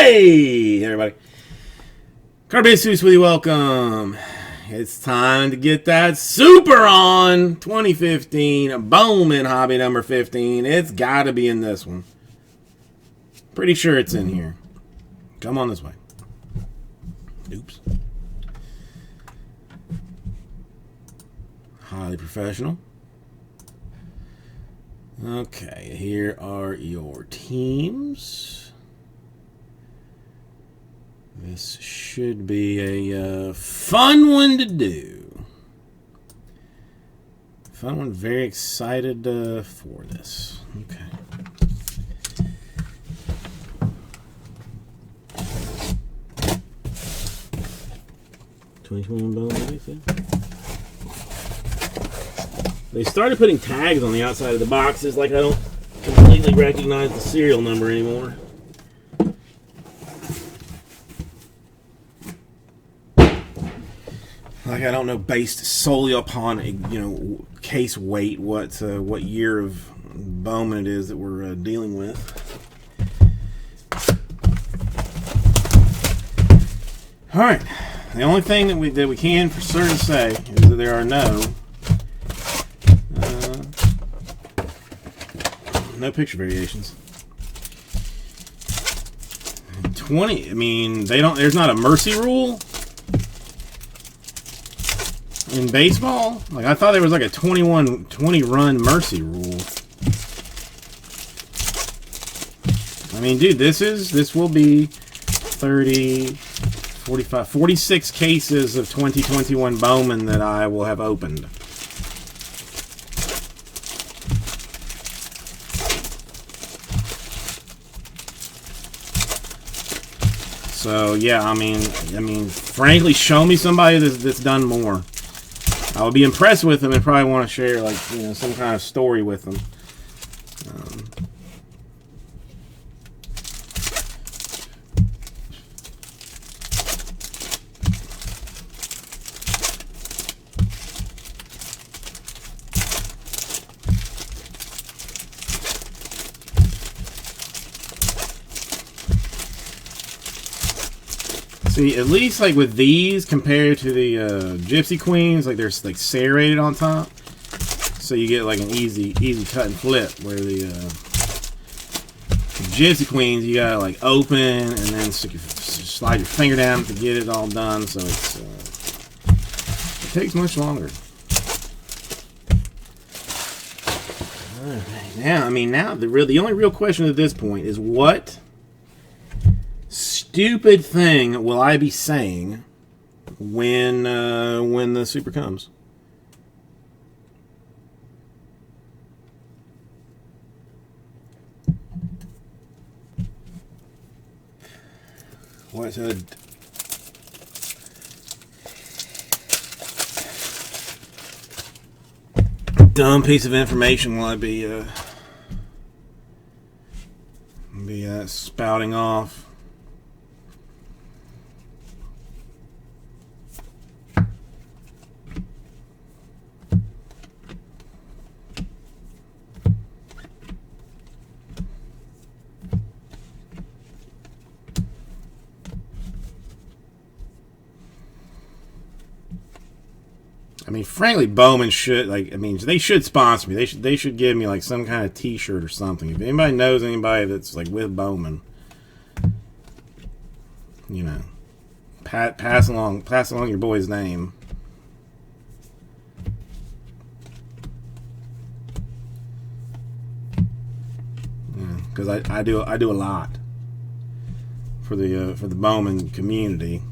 Hey, everybody. Carbon Suits with you. Welcome. It's time to get that Super on 2015 Bowman hobby number 15. It's got to be in this one. Pretty sure it's in here. Come on this way. Oops. Highly professional. Okay, here are your teams. This should be a fun one to do. Fun one. Very excited for this. Okay. They started putting tags on the outside of the boxes, like I don't completely recognize the serial number anymore. Like I don't know, based solely upon case weight, what year of Bowman it is that we're dealing with. All right, the only thing that we can for certain say is that there are no picture variations. 20. I mean, there's not a mercy rule in baseball. Like I thought there was like a 20 run mercy rule. I mean, dude, this will be 30, 45, 46 cases of 2021 Bowman that I will have opened. So yeah, I mean, frankly, show me somebody that's done more. I would be impressed with them and probably want to share some kind of story with them. See, at least like with these compared to the Gypsy Queens, like they're like serrated on top, so you get like an easy cut and flip. Where the Gypsy Queens, you gotta like open and then slide your finger down to get it all done. So it takes much longer. Okay, now the only real question at this point is what stupid thing will I be saying when the Super comes? What's a dumb piece of information will I be spouting off? I mean, frankly, Bowman should they should sponsor me. They should give me like some kind of T-shirt or something. If anybody knows anybody that's like with Bowman, pass along your boy's name. Because I do a lot for the Bowman community.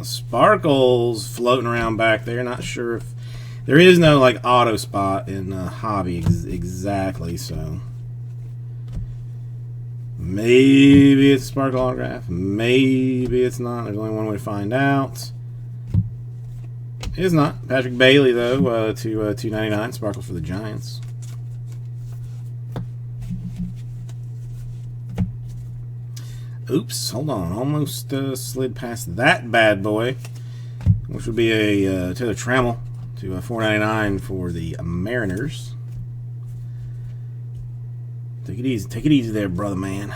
Sparkles floating around back there. Not sure if there is no like auto spot in hobby exactly, so maybe it's a Sparkle autograph, maybe it's not. There's only one way to find out. It is not. Patrick Bailey though, to $2.99 Sparkles for the Giants. Oops, hold on. Almost slid past that bad boy, which would be a Taylor Trammell to $4.99 for the Mariners. Take it easy. Take it easy there, brother man.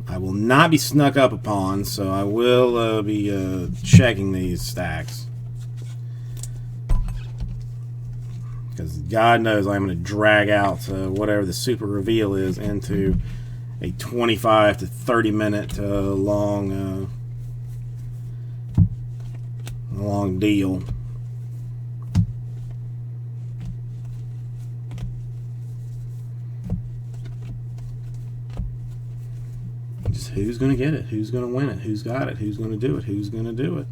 I will not be snuck up upon, so I will be checking these stacks. Because God knows I'm going to drag out whatever the super reveal is into a 25 to 30 minute long deal. Just who's going to get it? Who's going to win it? Who's got it? Who's going to do it? Who's going to do it?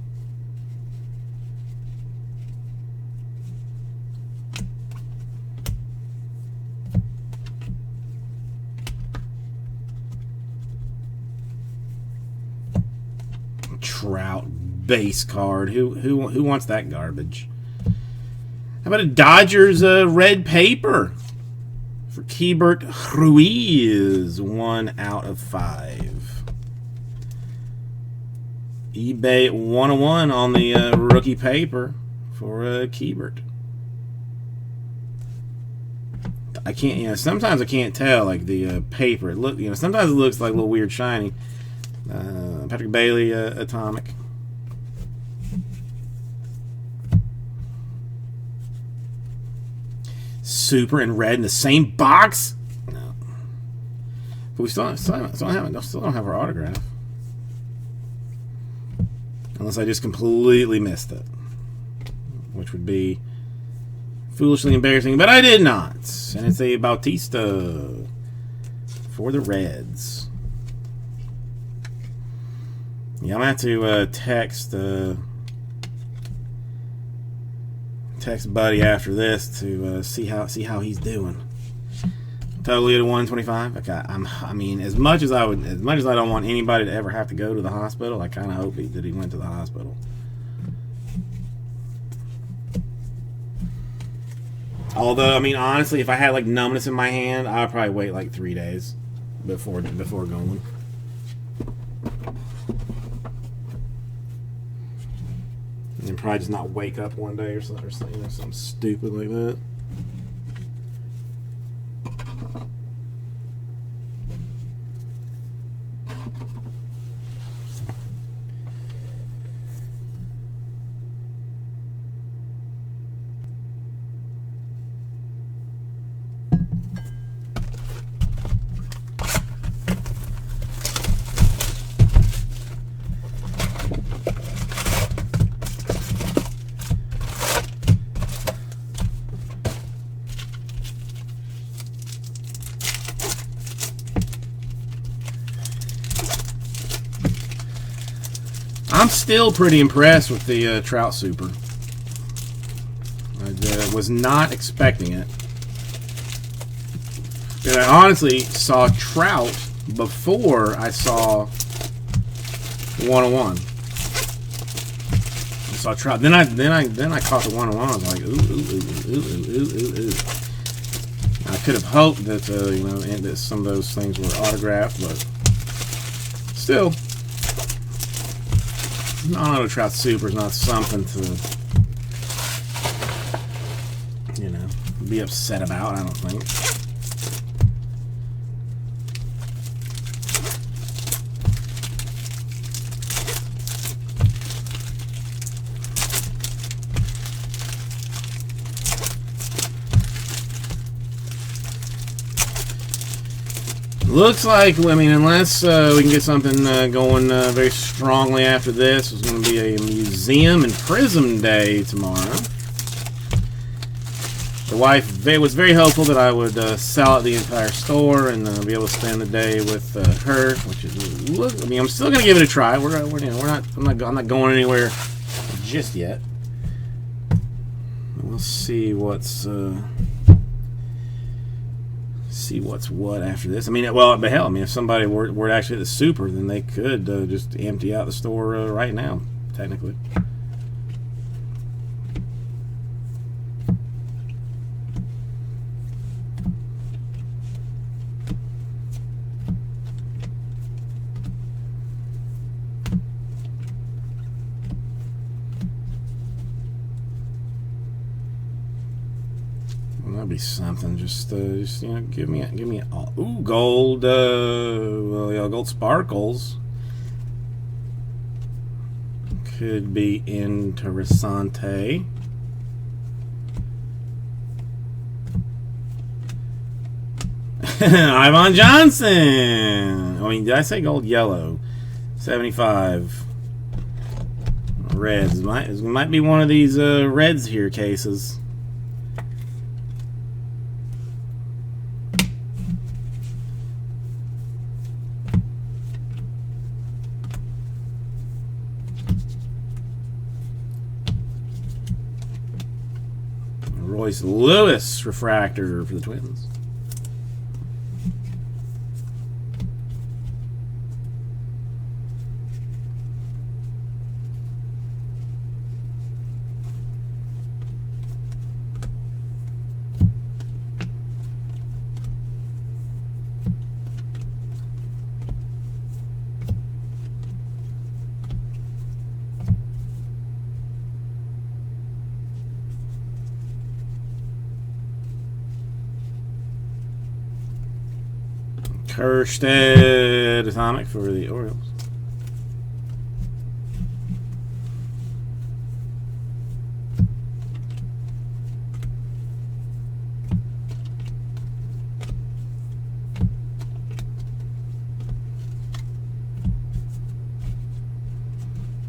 Trout base card. Who wants that garbage? How about a Dodgers red paper for Keibert Ruiz? 1 out of 5. eBay 101 on the rookie paper for Keibert. I can't. Sometimes I can't tell like the paper. Sometimes it looks like a little weird shiny. Patrick Bailey Atomic. Super and red in the same box? No. But we still don't have our autograph. Unless I just completely missed it. Which would be foolishly embarrassing, but I did not. And it's a Bautista for the Reds. Yeah, I'm going to have to text Buddy after this to see how he's doing. Totally at 125. Okay, I mean, as much as I don't want anybody to ever have to go to the hospital, I kind of hope that he went to the hospital. Although, I mean, honestly, if I had like numbness in my hand, I'd probably wait like 3 days before going. And probably just not wake up one day or something, something stupid like that. I'm still pretty impressed with the Trout Super. I was not expecting it. And I honestly saw Trout before I saw 101. I saw Trout. Then I caught the 101. I was like, ooh. I could have hoped that that some of those things were autographed, but still. Non-auto Trout Super is not something to, be upset about, I don't think. Looks like, I mean, unless we can get something going very strongly after this, it's going to be a museum and prism day tomorrow. The wife was very hopeful that I would sell out the entire store and be able to spend the day with her. Which is, I mean, I'm still going to give it a try. I'm not going anywhere just yet. We'll see what's what after this. I mean, but hell, I mean, if somebody were actually at the Super, then they could just empty out the store right now, technically. That'd be something. Just you know, give me ooh, gold. Well, yeah, gold sparkles. Could be interessante. Ivan Johnson. I mean, did I say gold? Yellow. 75. Reds. Might be one of these Reds here cases. Royce Lewis refractor for the Twins. Kerstead atomic for the Orioles.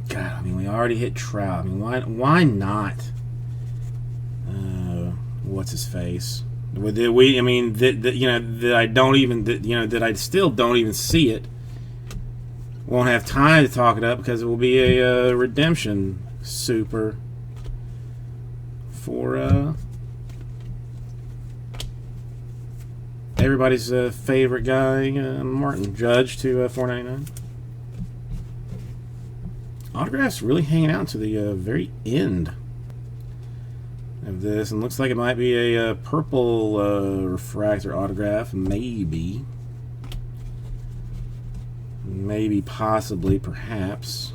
God, I mean, we already hit Trout. I mean, why not? What's his face? I mean, that I don't even, that I still don't even see it. Won't have time to talk it up because it will be a redemption super for everybody's favorite guy, Martin Judge, to $4.99. Autographs really hanging out to the very end of this, and looks like it might be a purple refractor autograph, maybe, possibly, perhaps,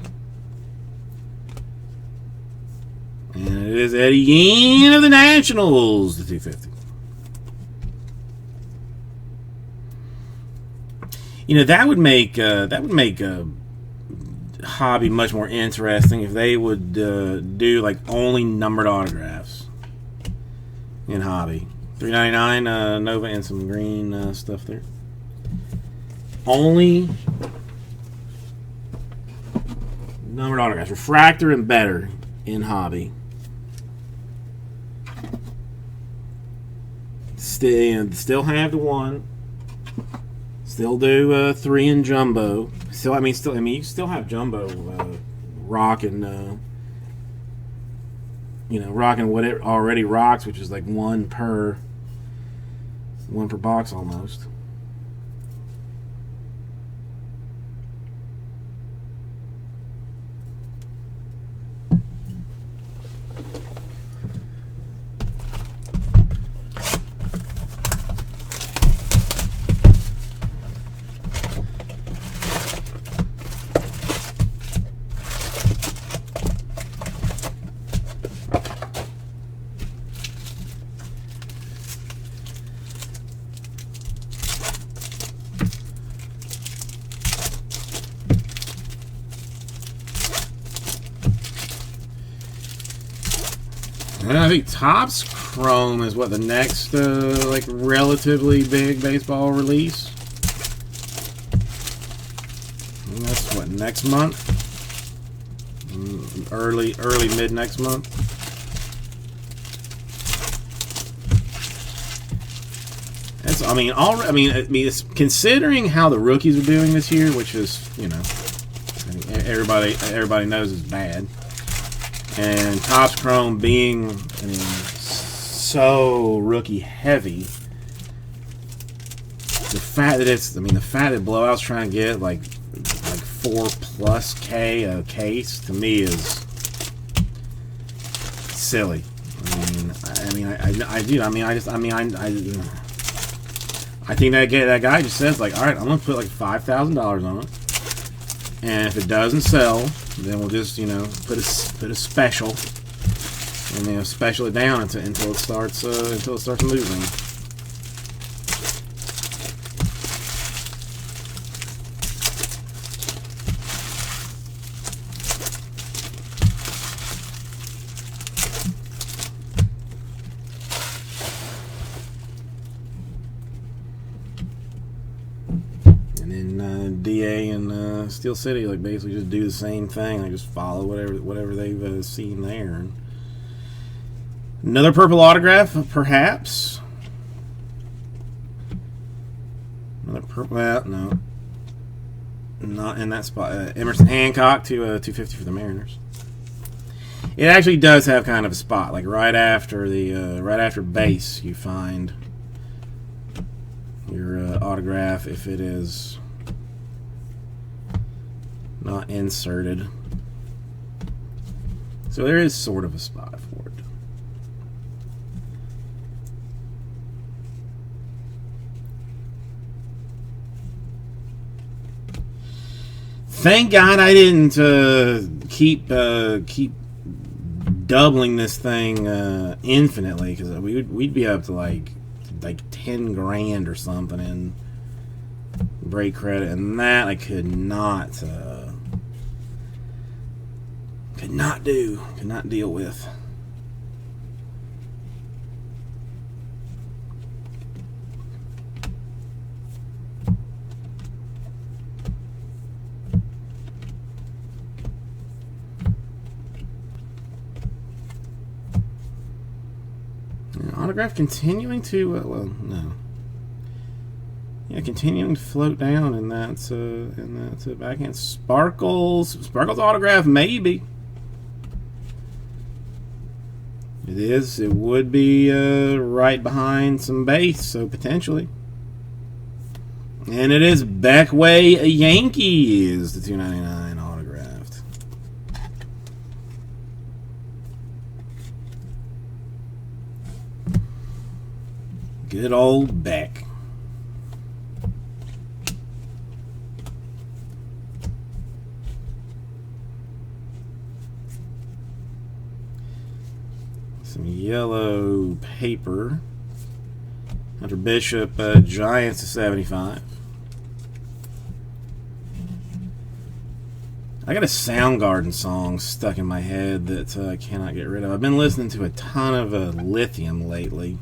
and it is Eddie Gein of the Nationals, the 250. You know, that would make hobby much more interesting if they would do like only numbered autographs in hobby. $3.99 Nova and some green stuff there. Only numbered autographs, refractor and better in hobby. Still have the one. Still do 3 in jumbo. I mean, you still have jumbo rocking. Rocking what it already rocks, which is like one per box almost. And I think Topps Chrome is what the next like relatively big baseball release. And that's what, next month, early mid next month. That's, it's considering how the rookies are doing this year, which is, everybody knows is bad. And Topps Chrome being, so rookie heavy, the fact that Blowout's trying to get like 4+K a case, to me is silly. I think that guy just says like, all right, I'm gonna put like $5,000 on it, and if it doesn't sell, then we'll just put a special and special it down until it starts moving. DA and Steel City basically just do the same thing. Just follow whatever they've seen there. Another purple autograph, perhaps. Another purple. Well, no, not in that spot. Emerson Hancock to 250 for the Mariners. It actually does have kind of a spot, right after base. You find your autograph if it is not inserted. So there is sort of a spot for it. Thank God I didn't keep doubling this thing infinitely, because we'd be up to like 10 grand or something in break credit, and that I could not deal with. Autograph continuing to continuing to float down in that backhand. Sparkles autograph, maybe. It would be right behind some base, so potentially. And it is Beckway Yankees, the $2.99 autographed. Good old Beck. Some yellow paper. Hunter Bishop, Giants to 75. I got a Soundgarden song stuck in my head that I cannot get rid of. I've been listening to a ton of Lithium lately.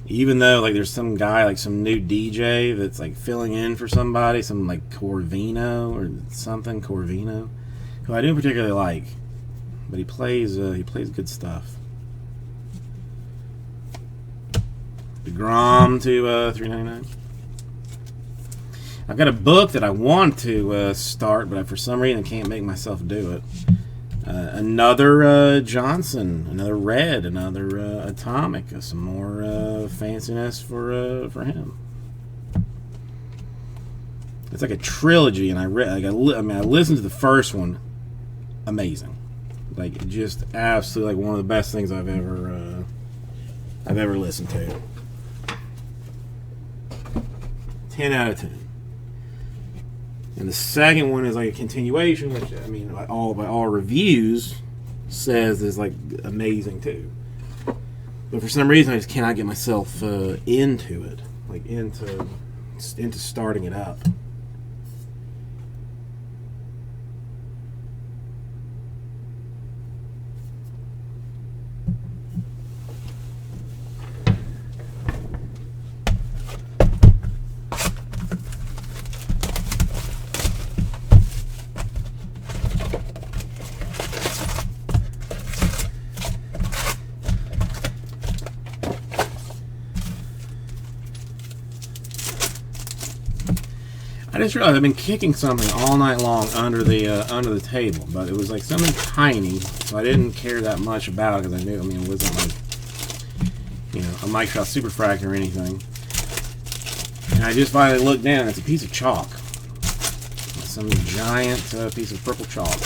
Even though there's some guy, some new DJ that's filling in for somebody, some Corvino or something, who I do particularly like. But he plays good stuff. DeGrom to $3.99. I've got a book that I want to start, but for some reason I can't make myself do it. Another Johnson, another red, another atomic, some more fanciness for him. It's like a trilogy, and I listened to the first one, amazing, just absolutely one of the best things I've ever listened to. 10 out of 10. And the second one is a continuation, which by all reviews says is amazing too. But for some reason, I just cannot get myself into it, into starting it up. I just realized I've been kicking something all night long under the table, but it was something tiny, so I didn't care that much about it because I knew, it wasn't a micro superfractor or anything. And I just finally looked down, and it's a piece of chalk, some giant piece of purple chalk.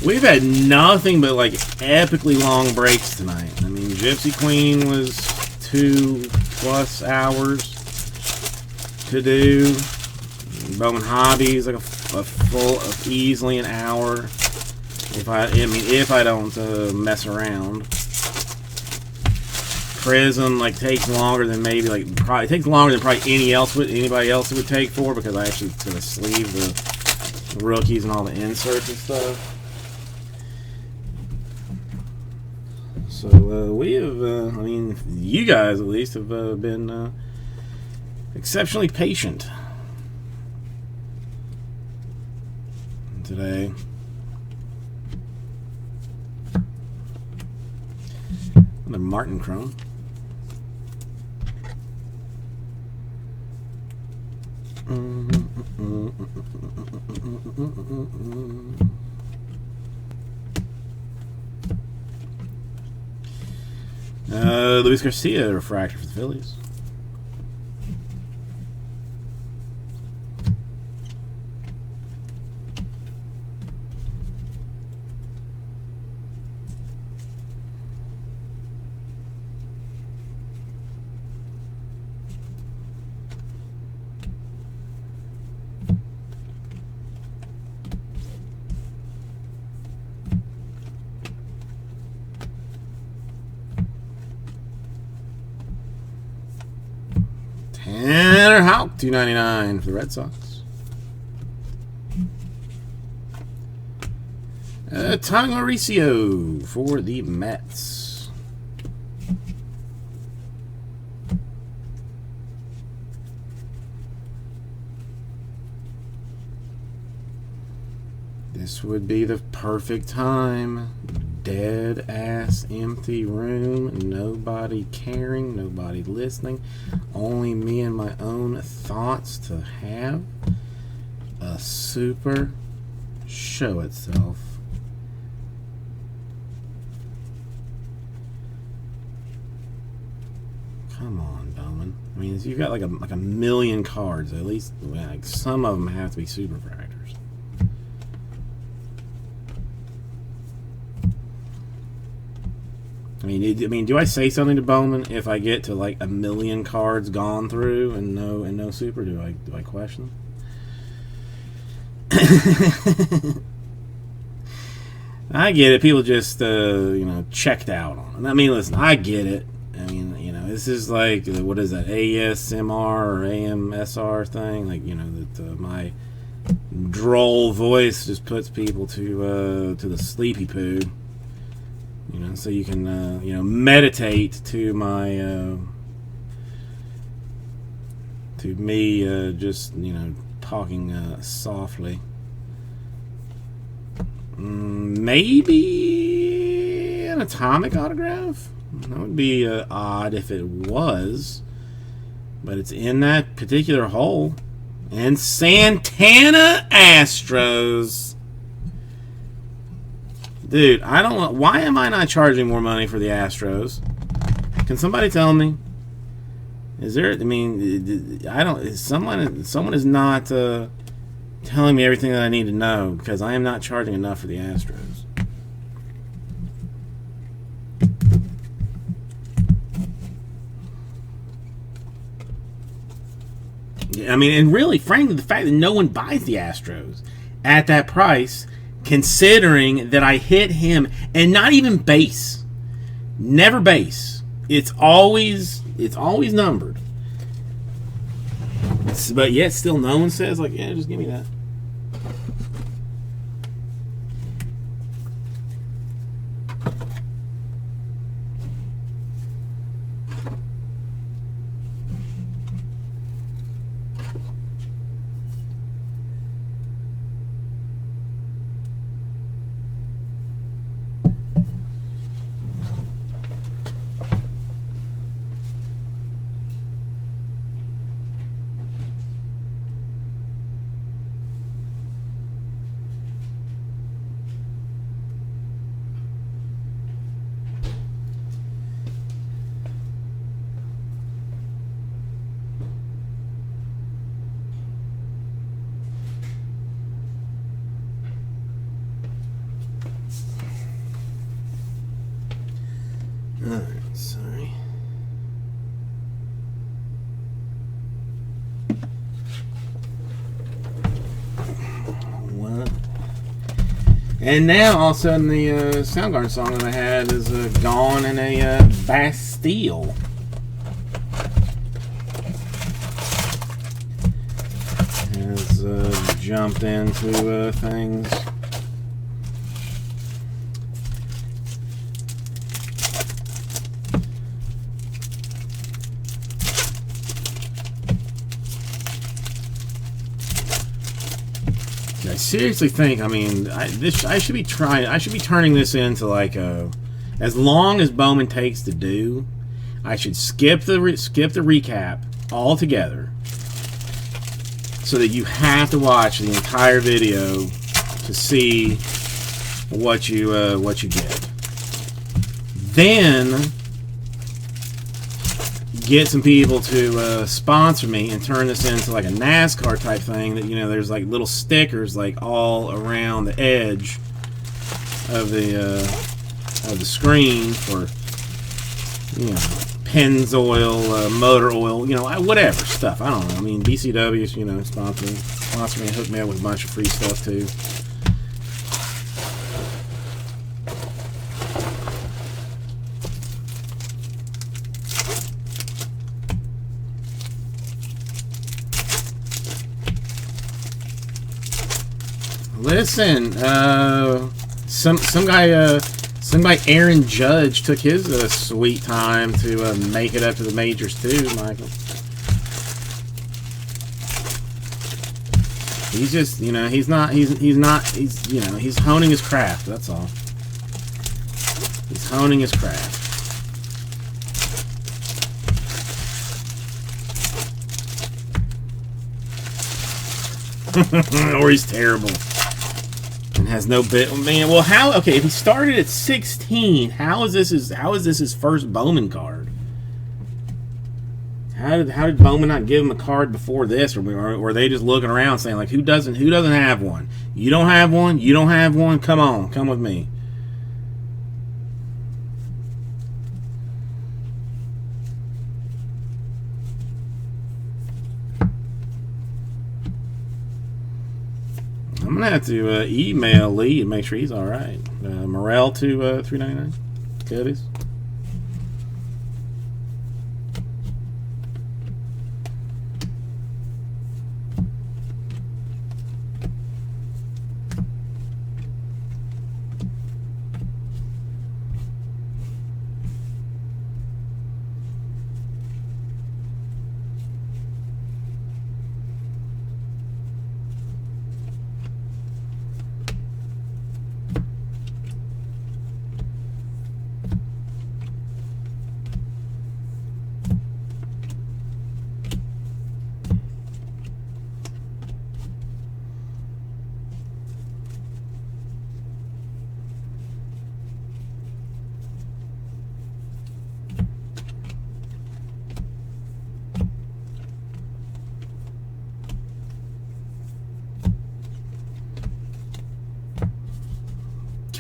We've had nothing but like epically long breaks tonight. I mean, Gypsy Queen was 2+ hours to do. Bowman Hobbies like a full of easily an hour. If I don't mess around. Prism like takes longer than probably takes longer than anybody else would take for, because I actually sort of sleeve the rookies and all the inserts and stuff. So we have, I mean, you guys at least have been exceptionally patient today. Another Martin Chrome. Luis Garcia refractor for the Phillies. Tanner Houck, $2.99 for the Red Sox. Tommy Mauricio for the Mets. This would be the perfect time. Dead ass empty room, nobody caring, nobody listening, only me and my own thoughts to have a super show itself. Come on, Bowman. I mean, you've got like a million cards, at least like some of them have to be super fractors. I mean, do I say something to Bowman if I get to like a million cards gone through and no super? Do I question them? I get it. People just checked out on it. I mean, listen, I get it. I mean, this is like what is that ASMR or AMSR thing? Like that my droll voice just puts people to the sleepy poo. So you can, meditate to my, to me, just, talking softly. Maybe an atomic autograph? That would be odd if it was. But it's in that particular hole. And Santana Astros. Dude, I don't want. Why am I not charging more money for the Astros? Can somebody tell me? Is there? I mean, I don't. Someone is not telling me everything that I need to know, because I am not charging enough for the Astros. I mean, and really, frankly, the fact that no one buys the Astros at that price, considering that I hit him, and not even base, never base. It's always numbered. But yet still no one says like, yeah, just give me that. Alright, sorry. What? And now, all of a sudden, the Soundgarden song that I had is gone in a Bastille. Has jumped into things. I seriously think, I mean, I should be turning this into like a, as long as Bowman takes to do, I should skip the recap altogether, so that you have to watch the entire video to see what you get. Then get some people to sponsor me and turn this into like a NASCAR type thing, that, you know, there's like little stickers like all around the edge of the screen for, you know, Pennzoil, motor oil, you know, whatever stuff. I don't know. I mean, BCW's, you know, sponsor me and hook me up with a bunch of free stuff too. Listen, somebody Aaron Judge took his sweet time to make it up to the majors too, Michael. He's just, you know, he's you know, he's honing his craft, that's all. He's honing his craft. Or he's terrible. And has no bit, man. Well, how? Okay, if he started at 16, how is this his first Bowman card? How did Bowman not give him a card before this, or were they just looking around saying like, who doesn't have one? You don't have one. You don't have one. Come on, come with me. I'm gonna have to email Lee and make sure he's all right. Morel to $3.99. Cubbies.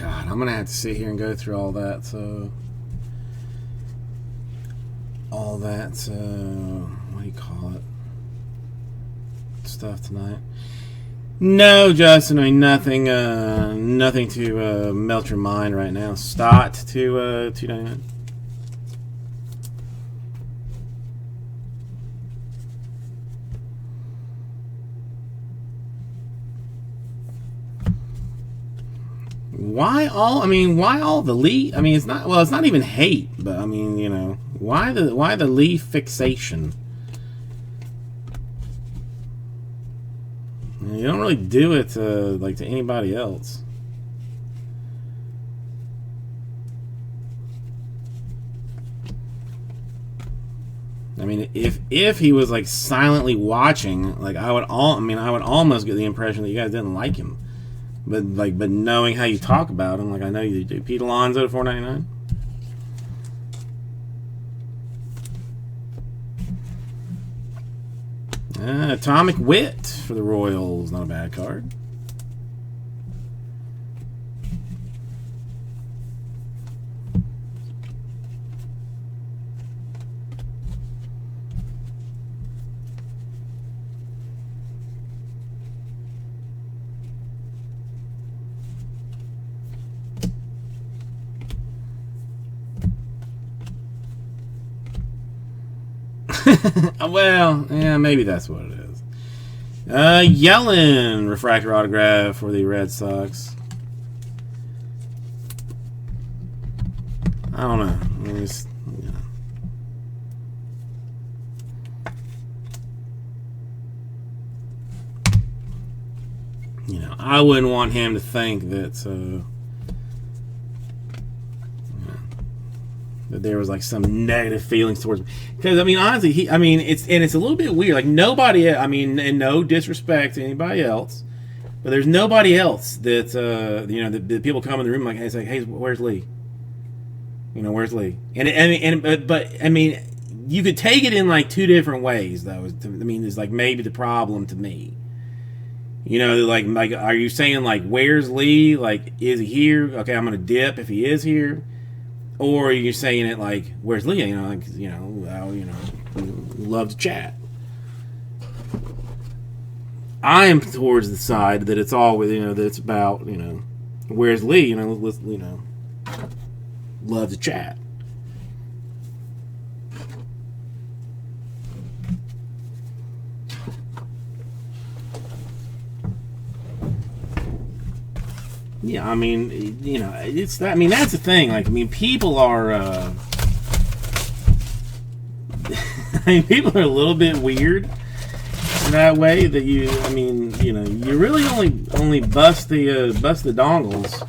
I'm gonna have to sit here and go through all that. What do you call it? Stuff tonight. No, Justin. I mean, nothing to melt your mind right now. Stott to $2.99. Why all the Lee? I mean, it's not even hate, but I mean, you know, why the Lee fixation? You don't really do it like to anybody else. I mean, if he was like silently watching, like I would almost get the impression that you guys didn't like him. But knowing how you talk about him, like I know you do. Pete Alonso to $4.99. Atomic Wit for the Royals, not a bad card. Well, yeah, maybe that's what it is. Yellen refractor autograph for the Red Sox. I don't know. I wouldn't want him to think that that there was like some negative feelings towards me. Because I mean, honestly, it's a little bit weird. Like nobody, I mean, and no disrespect to anybody else, but there's nobody else that that people come in the room like, hey, where's Lee? Where's Lee? But I mean, you could take it in like two different ways, though. It's like maybe the problem to me. Like, are you saying like, where's Lee? Like, is he here? Okay, I'm gonna dip if he is here. Or are you saying it like, where's Lee? Love to chat. I am towards the side that it's all with, that it's about, where's Lee? Love to chat. Yeah, I mean, it's that. I mean, that's the thing. Like, I mean, people are. People are a little bit weird in that way. That you really only bust the dongles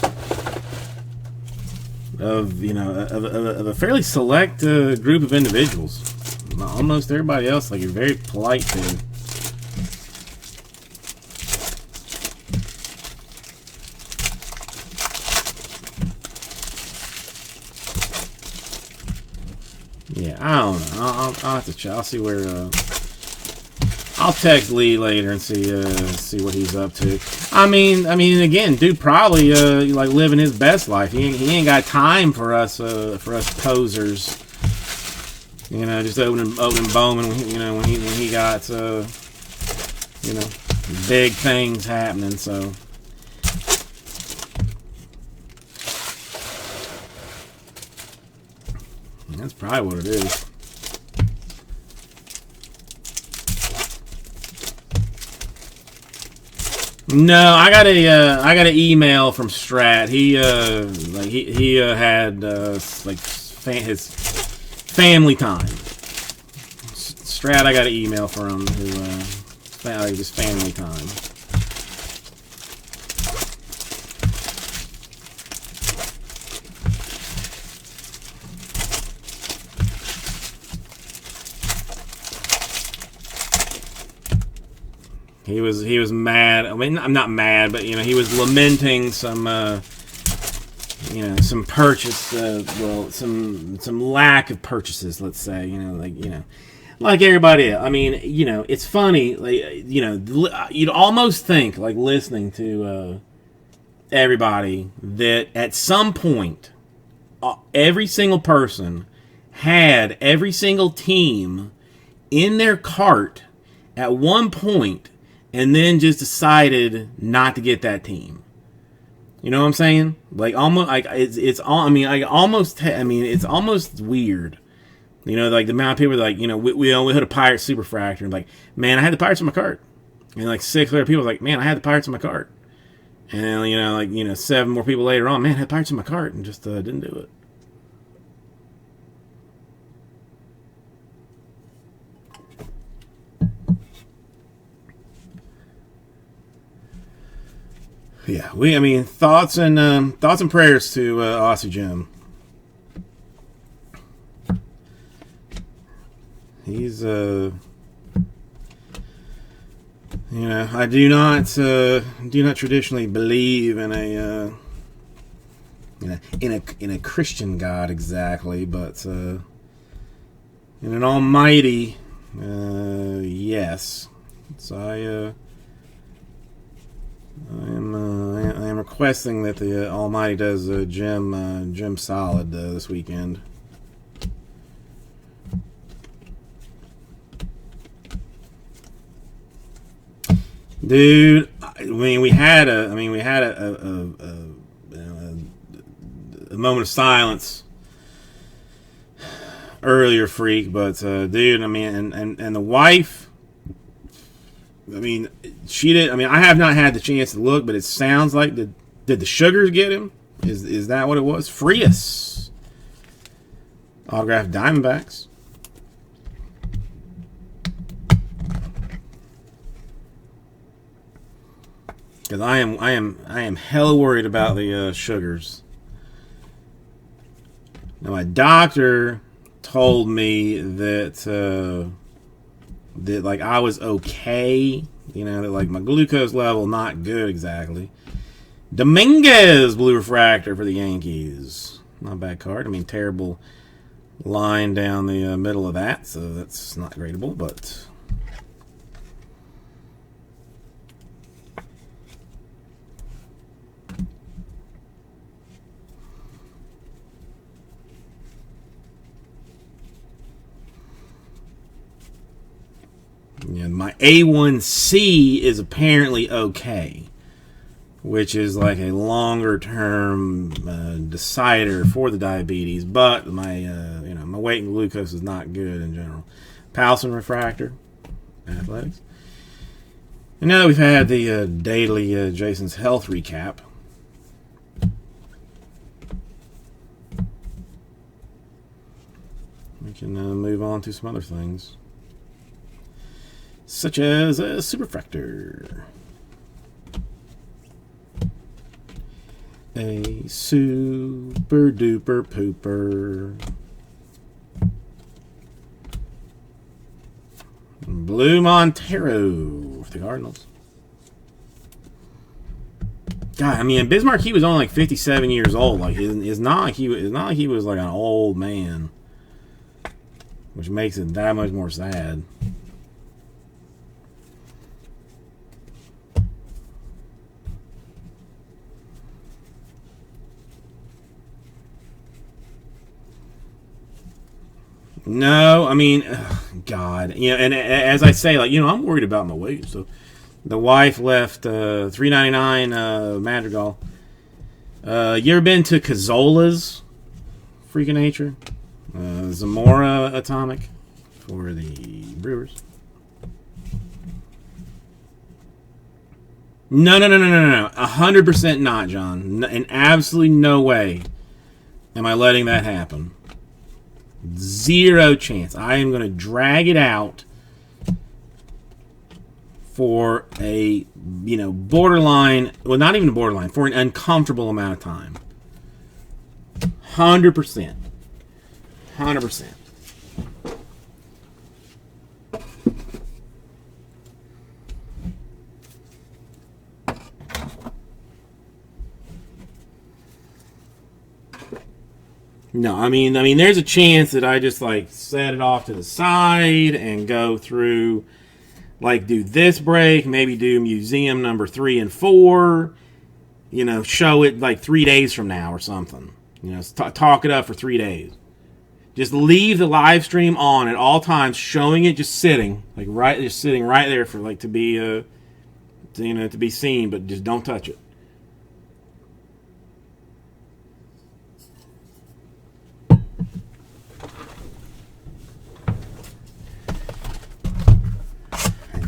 of a fairly select group of individuals. Almost everybody else, like, you're very polite to. Yeah, I don't know. I'll have to check. I'll see where. I'll text Lee later and see what he's up to. I mean, again, dude, probably like living his best life. He ain't got time for us posers. Just opening Bowman. When he got big things happening. So. That's probably what it is. No, I got an email from Strat. He had his family time. Strat, I got an email from who his family time. He was mad. I mean, I'm not mad, but he was lamenting some some purchase, some lack of purchases. Let's say, like everybody else. I mean, it's funny. Like, you'd almost think, like, listening to everybody, that at some point, every single person had every single team in their cart at one point. And then just decided not to get that team. You know what I'm saying? Like, almost, like, it's almost weird. Like the amount of people that, like, we had a Pirate Superfractor, and like, man, I had the Pirates in my cart. And like 6 other people like, man, I had the Pirates in my cart. And 7 more people later on, man, I had the Pirates in my cart, and just didn't do it. Yeah, thoughts and prayers to Aussie Jim. He's I do not traditionally believe in a Christian God exactly, but in an Almighty, yes. So I am requesting that the Almighty does Jim solid this weekend. Dude, we had a moment of silence earlier freak, but dude, I mean, and the wife. I mean, she did. I mean, I have not had the chance to look, but it sounds like did the sugars get him? Is that what it was? Frias. Autographed Diamondbacks. Because I am hella worried about the sugars. Now my doctor told me that that like I was okay, you know, that like my glucose level not good exactly. Dominguez blue refractor for the Yankees. Not a bad card. I mean, terrible line down the middle of that, so that's not gradable, but yeah, my A1C is apparently okay, which is like a longer term decider for the diabetes, but my my weight and glucose is not good in general. Powelson refractor, Athletics. And now we've had the daily Jason's health recap. We can move on to some other things, such as a superfractor. A super duper pooper. Blue Montero for the Cardinals. God, I mean, Bismarck, he was only like 57 years old. Like, it's not like he was like an old man, which makes it that much more sad. No, I mean, God, you know, and as I say, like, you know, I'm worried about my weight. So, the wife left $3.99 Madrigal. You ever been to Cazzola's Freak of Nature? Zamora Atomic for the Brewers. No. 100% not, John. In absolutely no way am I letting that happen. Zero chance. I am going to drag it out for a, borderline, well, not even a borderline, for an uncomfortable amount of time. 100%. 100%. No, I mean, there's a chance that I just like set it off to the side and go through, like, do this break, maybe do museum number 3 and 4, show it like 3 days from now or something. Talk it up for 3 days. Just leave the live stream on at all times, showing it just sitting, just sitting right there for like to be, to be seen, but just don't touch it.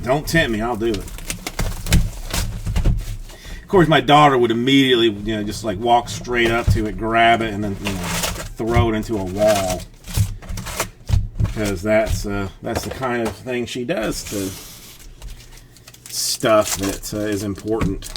Don't tempt me, I'll do it. Of course, my daughter would immediately, just like walk straight up to it, grab it, and then, throw it into a wall. Because that's the kind of thing she does to stuff that is important.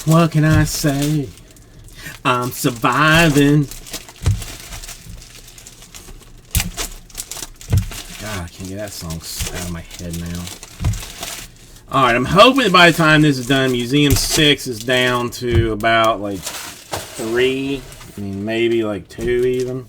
What can I say? I'm surviving. God, I can't get that song out of my head now. Alright, I'm hoping that by the time this is done, Museum 6 is down to about like 3. I mean, maybe like 2 even.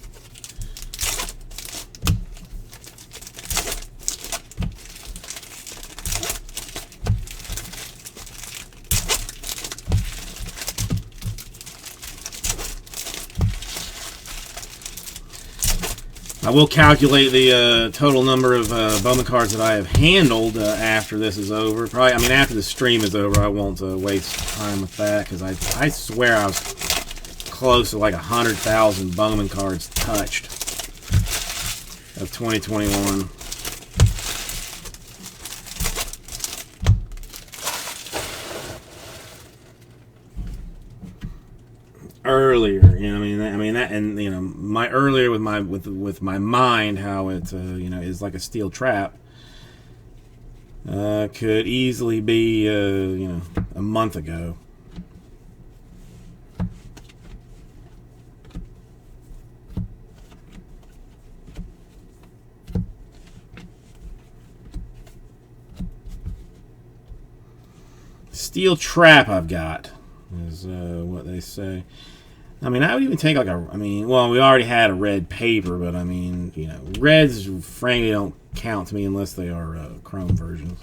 I will calculate the total number of Bowman cards that I have handled after this is over. Probably, I mean, after the stream is over, I won't waste time with that because I swear I was close to like 100,000 Bowman cards touched of 2021. Earlier, you know, I mean that, and you know, my earlier with my mind, how it you know, is like a steel trap, could easily be you know, a month ago. Steel trap I've got is what they say. I mean, I would even take like I mean, well, we already had a red paper, but I mean, you know, reds frankly don't count to me unless they are chrome versions.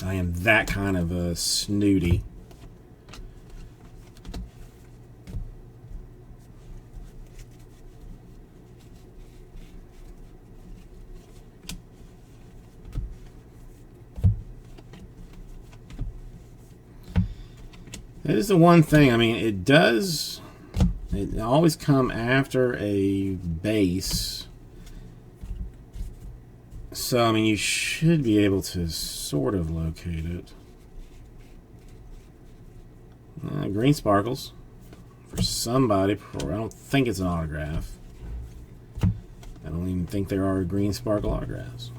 I am that kind of snooty. That is the one thing. I mean, it always come after a base. So, I mean, you should be able to sort of locate it. Green sparkles for somebody. I don't think it's an autograph. I don't even think there are green sparkle autographs.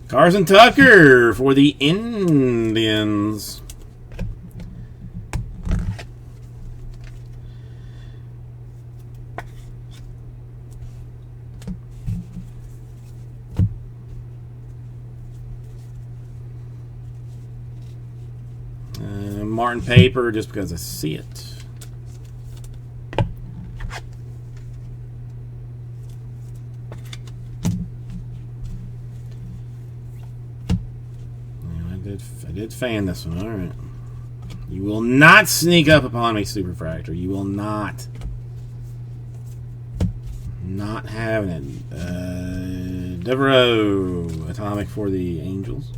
Carson Tucker for the Indians. Martin paper, just because I see it. I did fan this one. All right. You will not sneak up upon me, Superfractor. You will not. Not having it. Devereaux, atomic for the Angels.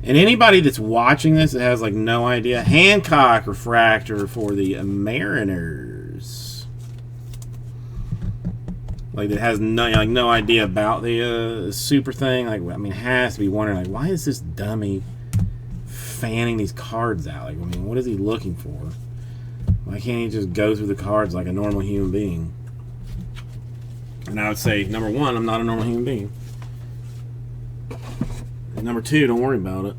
And anybody that's watching this that has like no idea, Hancock refractor for the Mariners. Like that has no idea about the super thing. Like, I mean, has to be wondering like, why is this dummy fanning these cards out? Like, I mean, what is he looking for? Why can't he just go through the cards like a normal human being? And I would say, number one, I'm not a normal human being. And number two, don't worry about it.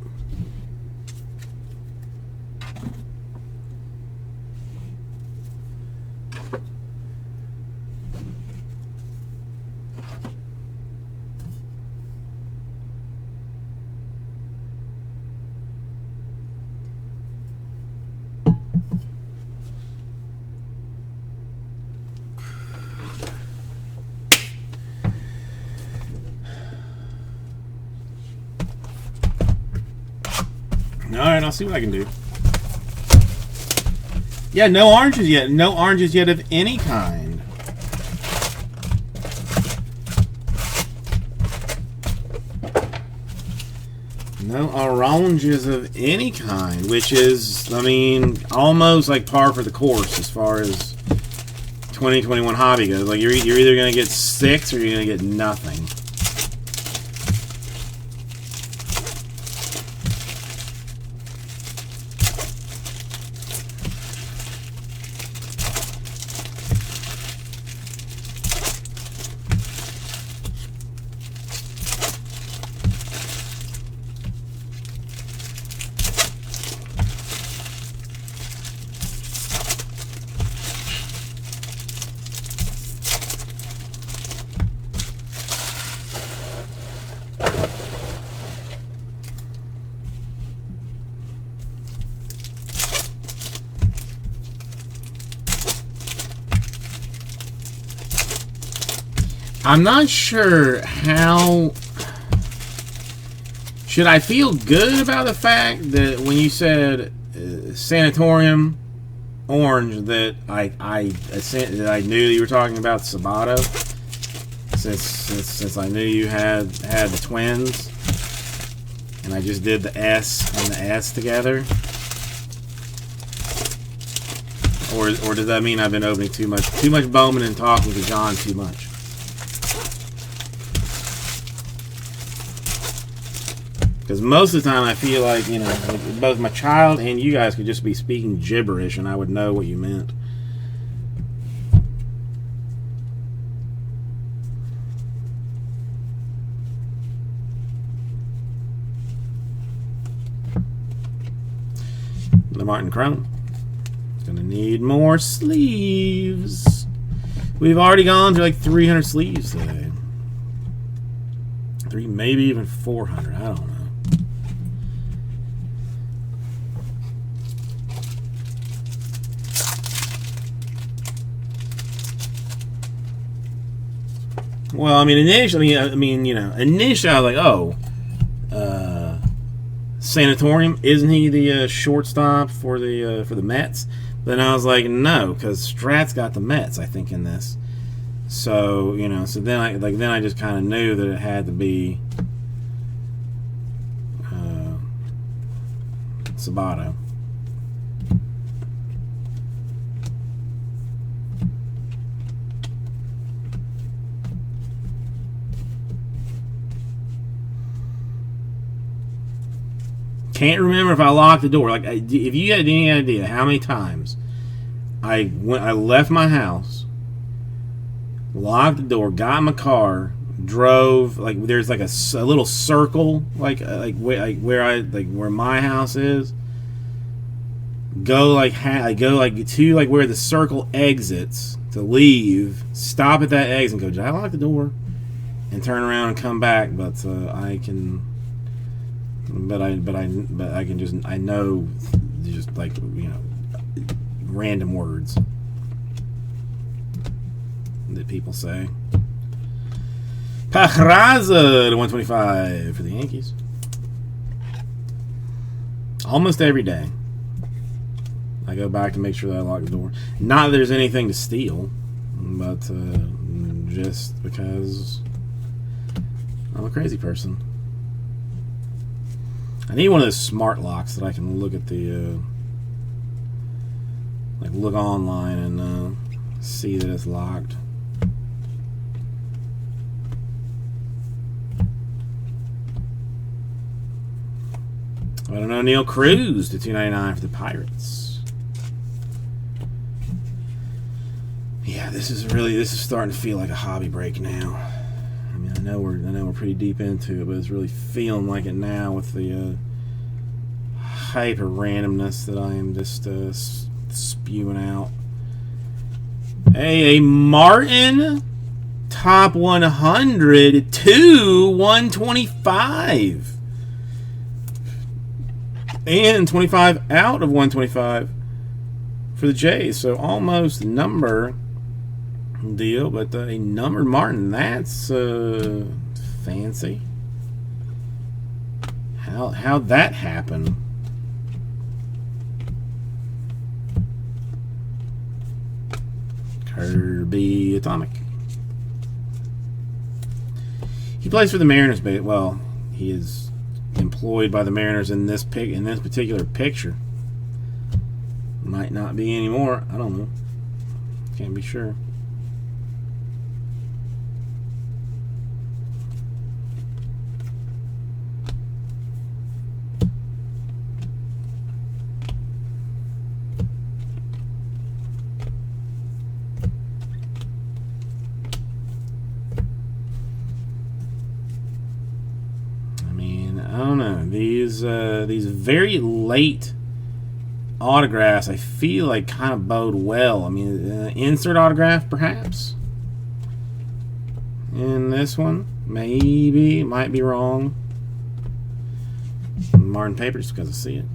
Alright, I'll see what I can do. Yeah, no oranges yet. No oranges yet of any kind. No oranges of any kind, which is, I mean, almost like par for the course as far as 2021 hobby goes. Like, you're either going to get 6 or you're going to get nothing. I'm not sure how... Should I feel good about the fact that when you said Sanatorium Orange that I knew you were talking about Sabato, since I knew you had the twins, and I just did the S and the S together, or does that mean I've been opening too much Bowman and talking to John too much? Because most of the time I feel like, you know, like both my child and you guys could just be speaking gibberish and I would know what you meant. The Martin Chrome. Gonna need more sleeves. We've already gone through like 300 sleeves today. Maybe even 400. I don't know. Well, I mean, initially, initially I was like, oh, Sanatorium, isn't he the shortstop for the Mets? Then I was like, no, because Strat's got the Mets, I think, in this. So, you know, so then I just kind of knew that it had to be Sabato. Can't remember if I locked the door. Like, if you had any idea how many times I left my house, locked the door, got in my car, drove. Like, there's like a little circle, where my house is. Go to where the circle exits to leave. Stop at that exit and go, did I lock the door? And turn around and come back. But I can. But I can just, I know, just like, you know, random words that people say. Pachraza to 125 for the Yankees. Almost every day I go back to make sure that I lock the door. Not that there's anything to steal, but just because I'm a crazy person. I need one of those smart locks that I can look at the, look online and see that it's locked. I don't know. Neil Cruz to $2.99 for the Pirates. Yeah, this is starting to feel like a hobby break now. I mean, I know we're pretty deep into it, but it's really feeling like it now with the hyper randomness that I am just spewing out. Hey, a Martin top 100 to 125, and 25 out of 125 for the Jays. So almost number deal, but a numbered Martin, that's fancy. How'd that happen? Kirby Atomic. He plays for the Mariners, but well, he is employed by the Mariners in this particular picture. Might not be anymore. I don't know. Can't be sure. I don't know. These very late autographs, I feel like kind of bode well. I mean, insert autograph perhaps in this one, maybe, might be wrong. Martin paper just because I see it.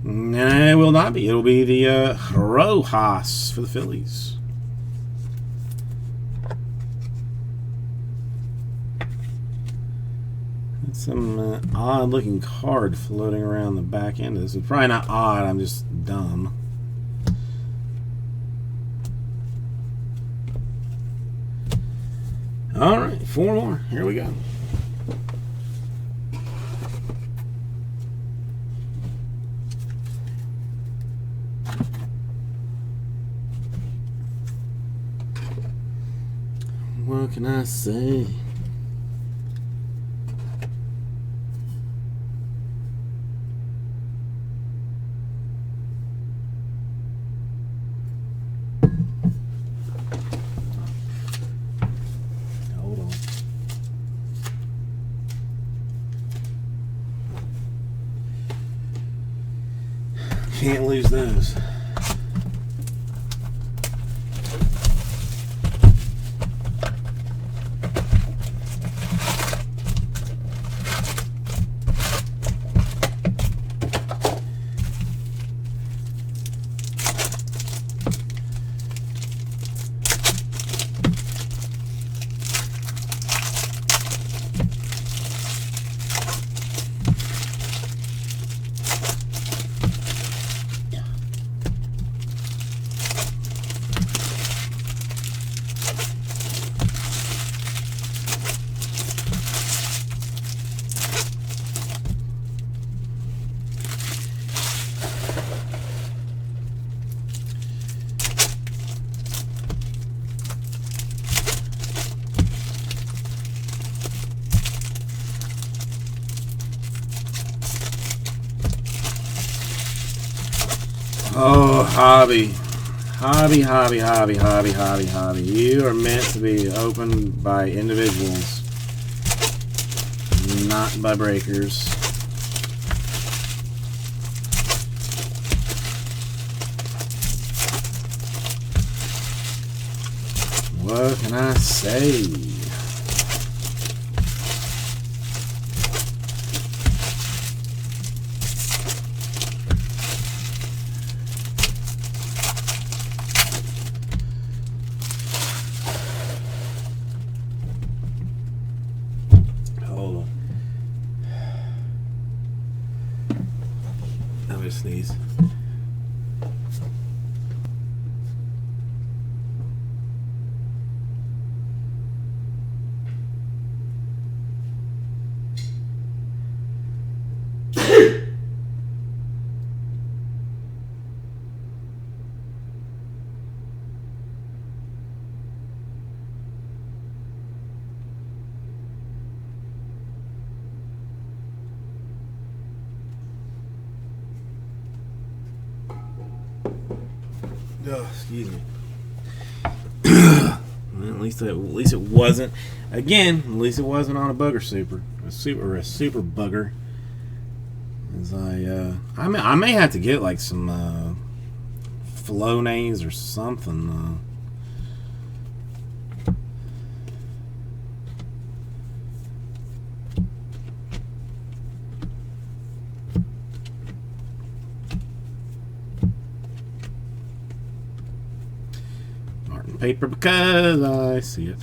It will not be. It'll be the Rojas for the Phillies. That's some odd-looking card floating around the back end of this. It's probably not odd. I'm just dumb. All right, 4 more. Here we go. What can I say? Hold on. Can't lose those. Oh, hobby. Hobby. You are meant to be opened by individuals, not by breakers. What can I say? Sneeze. Oh, excuse me. Well, at least it wasn't. Again, at least it wasn't on a bugger super, a super bugger. As I may have to get like some Flonase or something. Paper because I see it.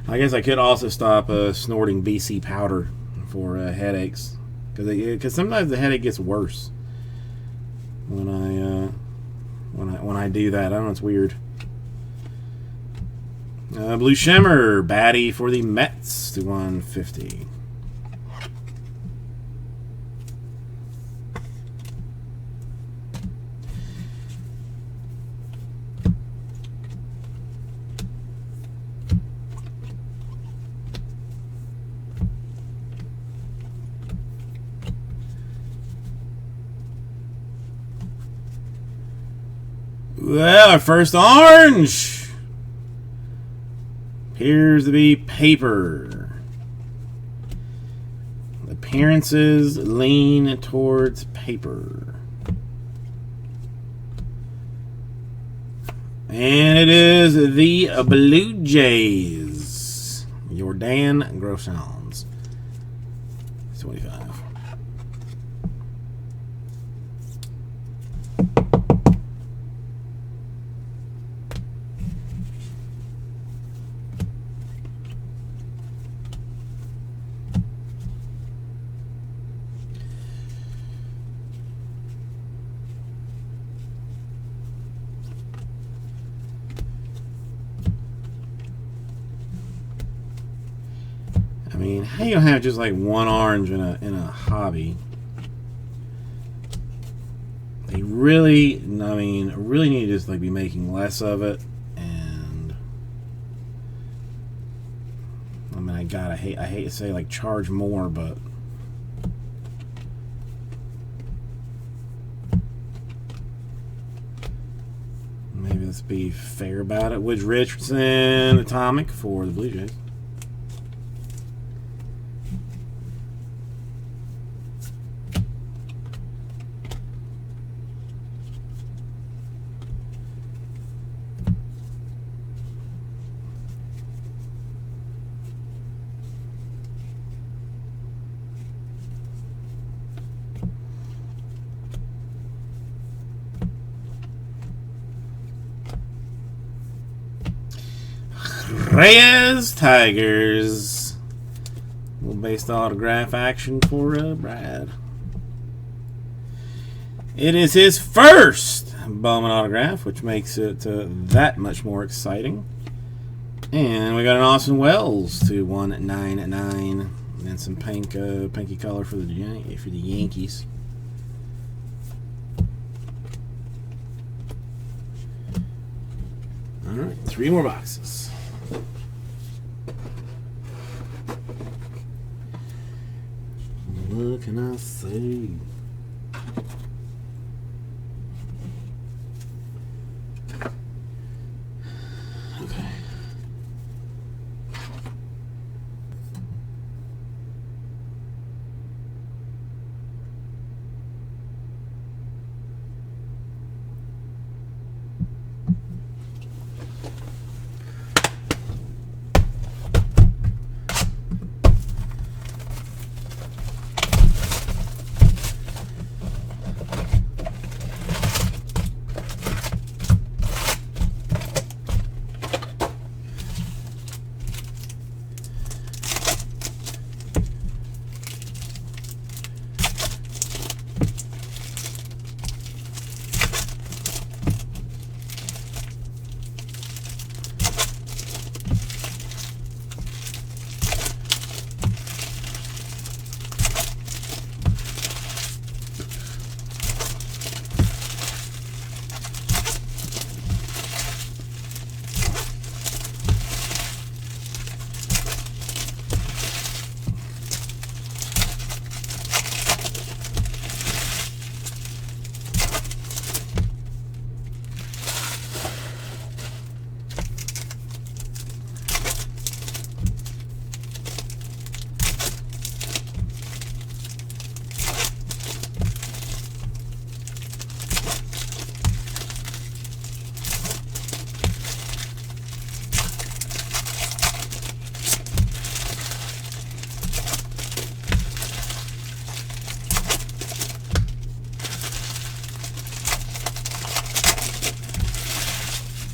I guess I could also stop snorting BC powder for headaches, because sometimes the headache gets worse when I do that. I don't know, it's weird. Blue Shimmer, baddie for the Mets to 150. Well, our first orange appears to be paper. Appearances lean towards paper. And it is the Blue Jays. Jordan Grossans. 25. I mean, how you gonna have just like one orange in a hobby? They really, I mean, really need to just like be making less of it. And I mean, I hate to say like charge more, but maybe let's be fair about it. Woodge Richardson, Atomic for the Blue Jays. Reyes Tigers. A little based autograph action for Brad. It is his first Bowman autograph, which makes it that much more exciting. And we got an Austin Wells to 199, and some pinky color for the Yankees. All right, 3 more boxes. What can I say? Okay.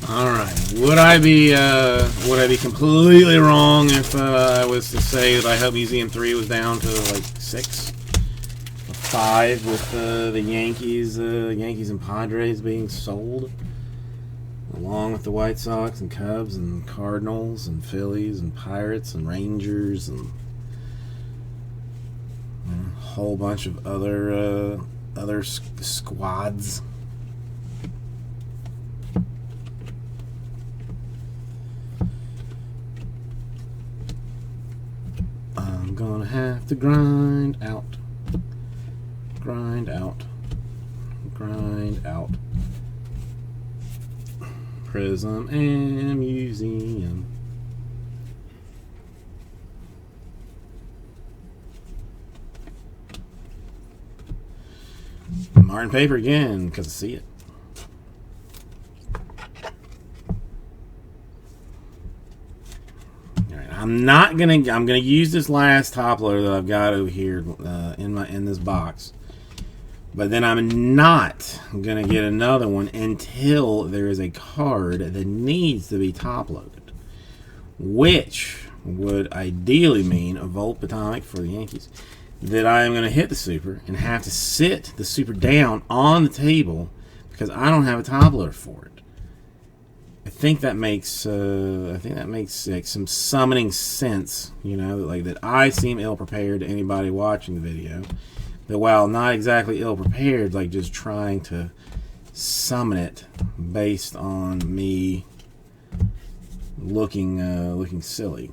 All right. Would I be completely wrong if I was to say that I hope Museum 3 was down to like 6 or 5 with the Yankees and Padres being sold, along with the White Sox and Cubs and Cardinals and Phillies and Pirates and Rangers and a whole bunch of other squads. I'm gonna have to grind out. Prism and Museum. Martin paper again, because I see it. Alright, I'm gonna use this last top loader that I've got over here in this box. But then I'm not gonna get another one until there is a card that needs to be top loaded, which would ideally mean a Volt Atomic for the Yankees. That I am gonna hit the super and have to sit the super down on the table because I don't have a top loader for it. I think that makes like some summoning sense, you know, like that I seem ill prepared to anybody watching the video. But while not exactly ill prepared, like just trying to summon it based on me looking silly.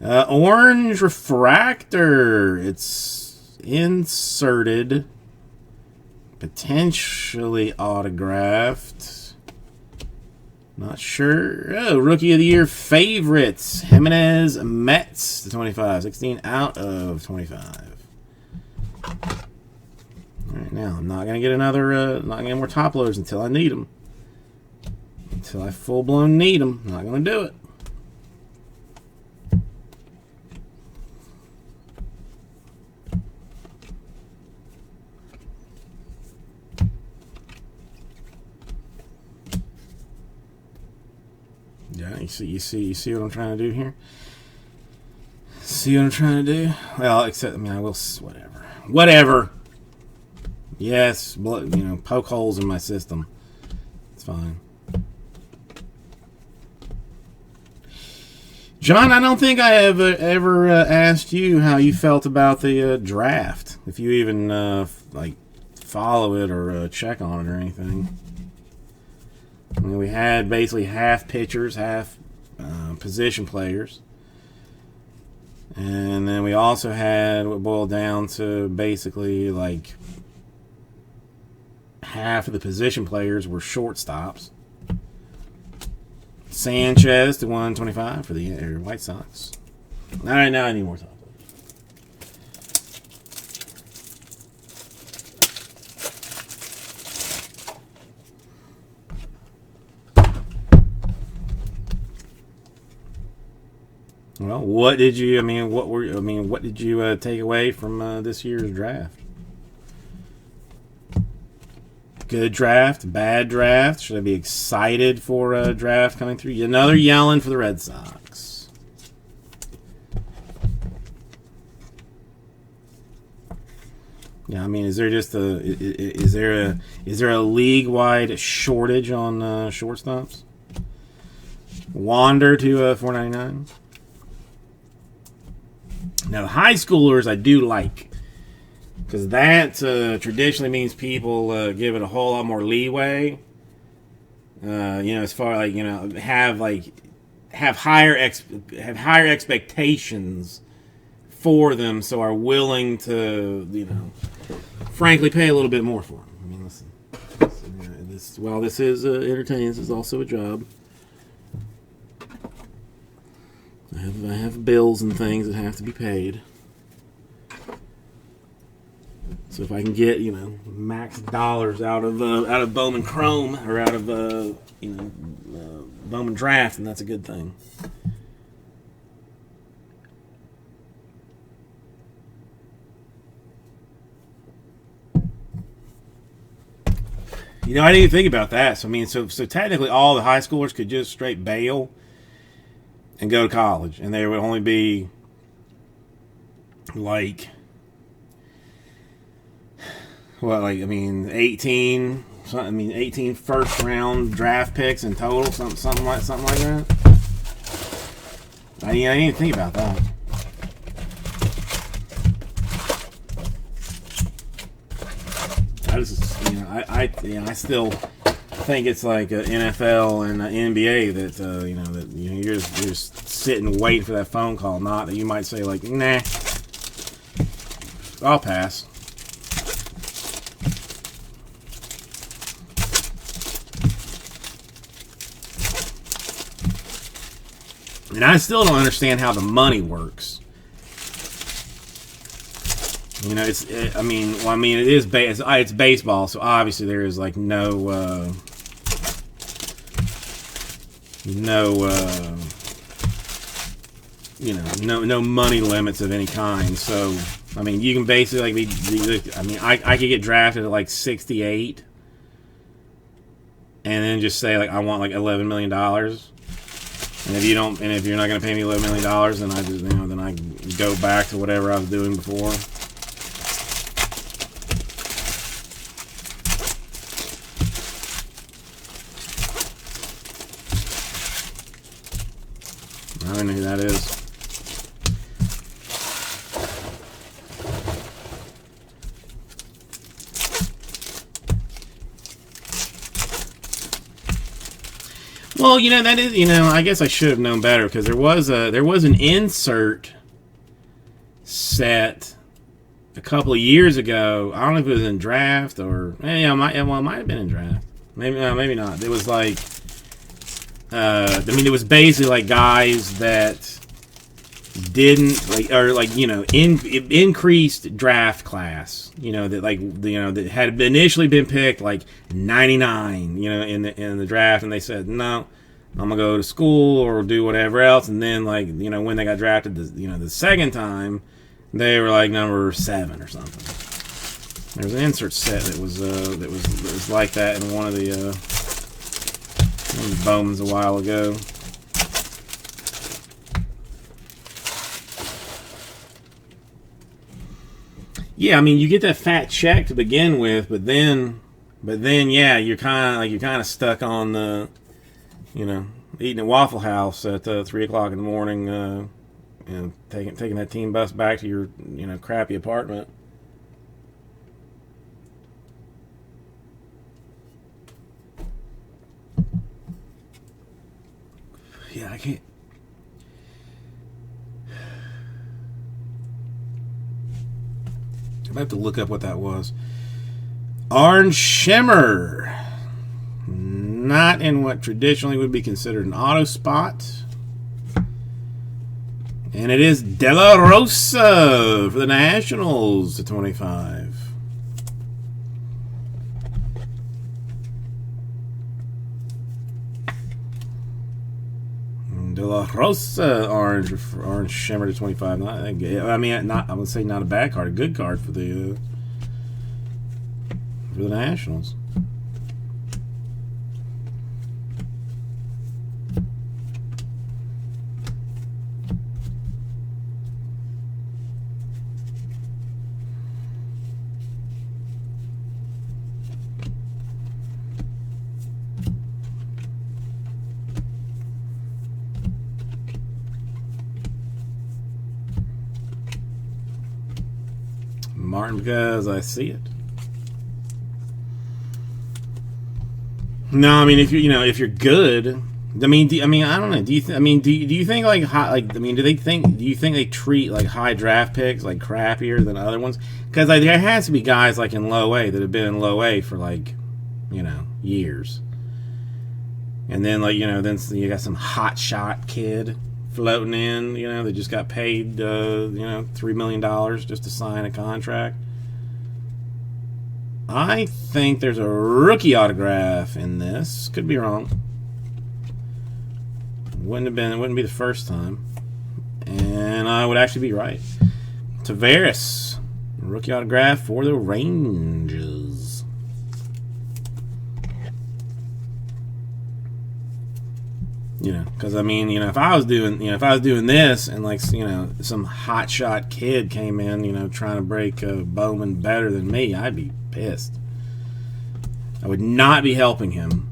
Orange Refractor. It's inserted, potentially autographed. Not sure. Oh, Rookie of the Year favorites. Jimenez Mets to 25. 16 out of 25. All right, now I'm not going to get another, not going to get more top loaders until I need them. Until I full-blown need them. I'm not going to do it. Yeah, you see what I'm trying to do here? See what I'm trying to do? Well, except, I mean, I will, whatever. Yes, blood, you know, poke holes in my system. It's fine. John, I don't think I have ever asked you how you felt about the draft. If you even, like, follow it or check on it or anything. I mean, we had basically half pitchers, half position players. And then we also had what boiled down to basically like half of the position players were shortstops. Sanchez to 125 for the White Sox. All right, now I need more top. Well, what did you? What did you take away from this year's draft? Good draft, bad draft. Should I be excited for a draft coming through? Another Yellen for the Red Sox. Yeah, I mean, is there just is there a league-wide shortage on shortstops? Wander to 499. Now, the high schoolers I do like, because that traditionally means people give it a whole lot more leeway. You know, as far like, you know, have higher expectations for them, so are willing to, you know, frankly pay a little bit more for them. I mean, listen, while this is entertaining, this is also a job. I have bills and things that have to be paid. So if I can get, you know, max dollars out of Bowman Chrome or out of Bowman Draft, then that's a good thing. You know, I didn't even think about that. So I mean, so technically, all the high schoolers could just straight bail and go to college, and there would only be like, what, like, I mean, 18 first round draft picks in total, something like that. I didn't even think about that. I still think it's like NFL and NBA that you're just sitting waiting for that phone call. Not that you might say like, nah, I'll pass. And I still don't understand how the money works. You know, it's baseball, so obviously there is like no no money limits of any kind. So I mean, you can basically I could get drafted at like 68, and then just say like I want like $11 million. And if you're not going to pay me $11 million, then I just then I go back to whatever I was doing before. I don't know who that is. Well, that is, I guess I should have known better, because there was an insert set a couple of years ago. I don't know if it was in draft or it might have been in draft. Maybe not. It was like it was basically like guys that didn't increased draft class, that had initially been picked like 99, in the draft, and they said no, I'm gonna go to school or do whatever else, and then when they got drafted the second time, they were like number 7 or something. There was an insert set that was like that in one of the Bowmans a while ago. Yeah, I mean, you get that fat check to begin with, but then, yeah, you're kind of stuck on the, eating at Waffle House at 3 o'clock in the morning, taking that team bus back to your, crappy apartment. Yeah, I can't. I have to look up what that was. Orange Shimmer. Not in what traditionally would be considered an auto spot. And it is De La Rosa for the Nationals to 25. De La Rosa orange shimmer to 25. I would say not a bad card, a good card for the Nationals. Martin, because I see it. No, I mean if you're good, I don't know. Do you think do you think they treat like high draft picks like crappier than other ones? Because there has to be guys like in low A that have been in low A for years, and then then you got some hot shot kid floating in, that just got paid, $3 million just to sign a contract. I think there's a rookie autograph in this. Could be wrong. Wouldn't be the first time, and I would actually be right. Tavares, rookie autograph for the Rangers. Because if I was doing this and some hotshot kid came in, trying to break Bowman better than me, I'd be pissed. I would not be helping him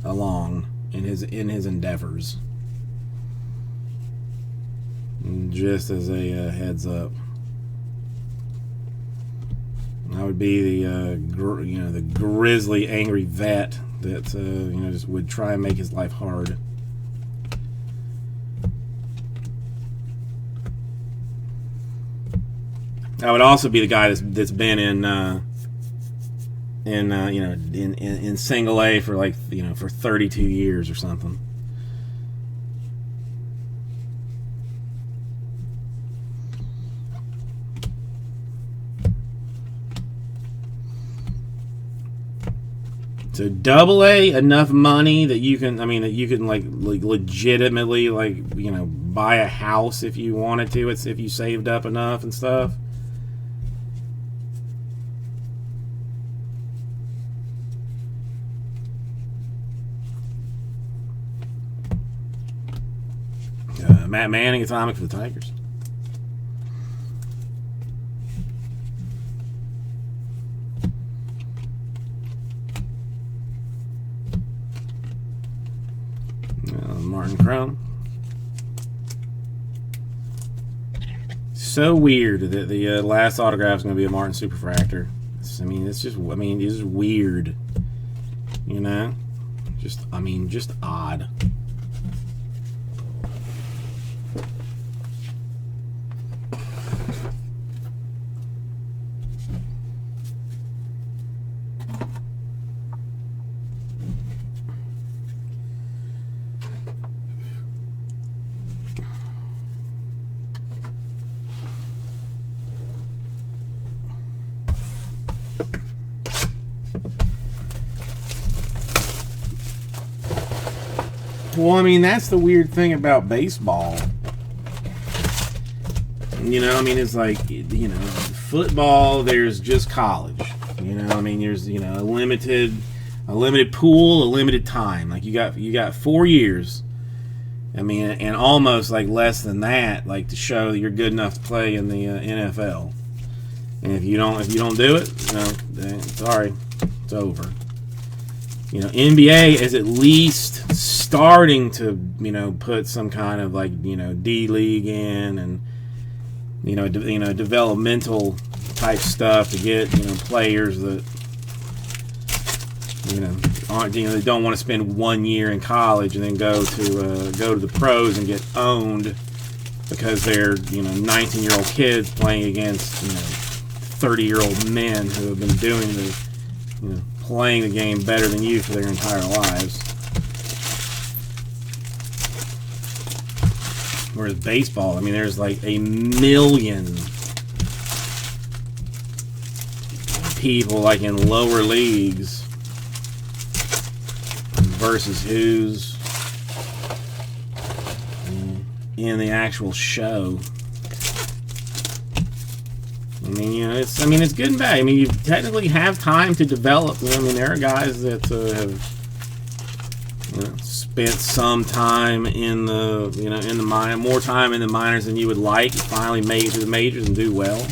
along in his endeavors. Just as a heads up, I would be the grizzly, angry vet that just would try and make his life hard. I would also be the guy that's been in single A for for 32 years or something. So double A, enough money that you can, like legitimately, like, buy a house if you wanted to. It's if you saved up enough and stuff. Matt Manning, Atomic for the Tigers. Martin Chrome. So weird that the last autograph is going to be a Martin Superfractor. It's just weird. Just odd. Well, that's the weird thing about baseball. It's like, football, there's just college. There's, a limited pool, a limited time. Like, you got 4 years. And almost like less than that, like, to show that you're good enough to play in the NFL. And if you don't do it, then sorry, it's over. NBA is at least starting to, put some kind of like, D League in and, developmental type stuff to get, players that, aren't, they don't want to spend 1 year in college and then go to the pros and get owned because they're, 19-year-old kids playing against, 30-year-old men who have been doing the, playing the game better than you for their entire lives. Whereas baseball, there's like a million people like in lower leagues versus who's in the actual show. It's good and bad. You technically have time to develop. There are guys that have spent some time in the in the minor, more time in the minors than you would like. Finally made it to the majors and do well.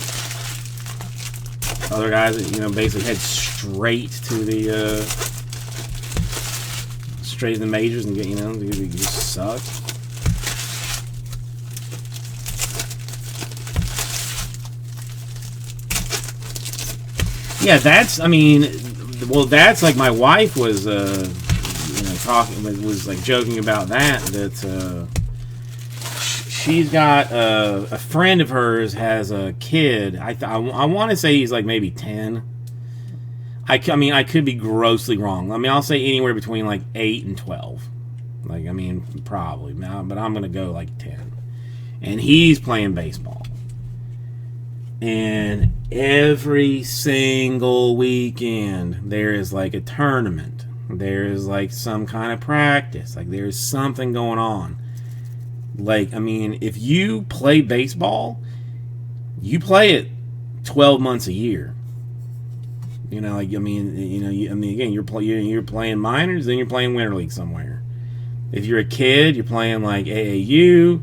Other guys that basically head straight to the majors and get they just suck. Yeah, that's that's like my wife was was joking about that she's got a friend of hers has a kid. I want to say he's like maybe 10. I could be grossly wrong. I'll say anywhere between like 8 and 12. Probably now, but I'm gonna go like 10. And he's playing baseball. And every single weekend there is like a tournament. There is like some kind of practice. Like there's something going on. Like, if you play baseball, you play it 12 months a year. Again, you're playing minors, then you're playing winter league somewhere. If you're a kid, you're playing like AAU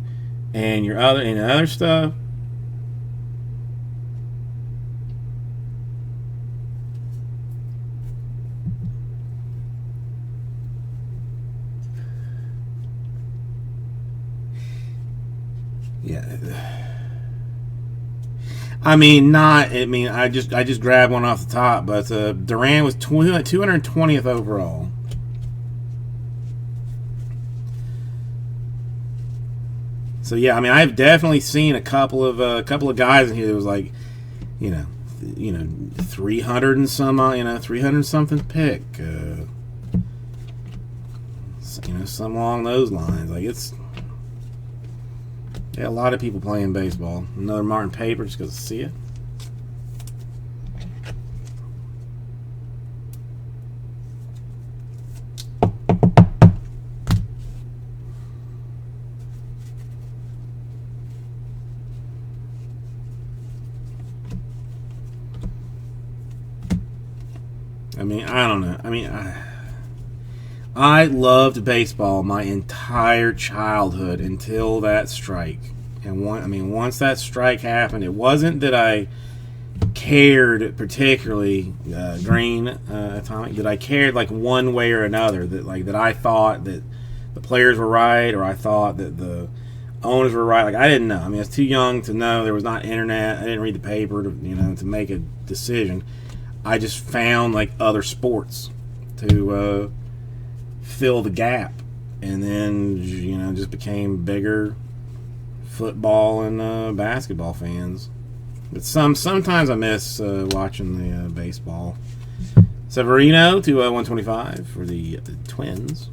and other stuff. Yeah. I just grabbed one off the top, but Duran was 220th overall. So yeah, I've definitely seen a couple of guys in here that was like, 300 and some, 300 something pick, something along those lines. Like it's. Yeah, a lot of people playing baseball. Another Martin Paper just because I see it. I don't know. I mean, I loved baseball my entire childhood until that strike. And once that strike happened, it wasn't that I cared particularly green atomic, that I cared like one way or another, that I thought that the players were right, or I thought that the owners were right. Like, I didn't know. I mean, I was too young to know. There was not internet. I didn't read the paper to make a decision. I just found like other sports to fill the gap, and then just became bigger football and basketball fans. But sometimes I miss watching the baseball. Severino to 125 for the Twins.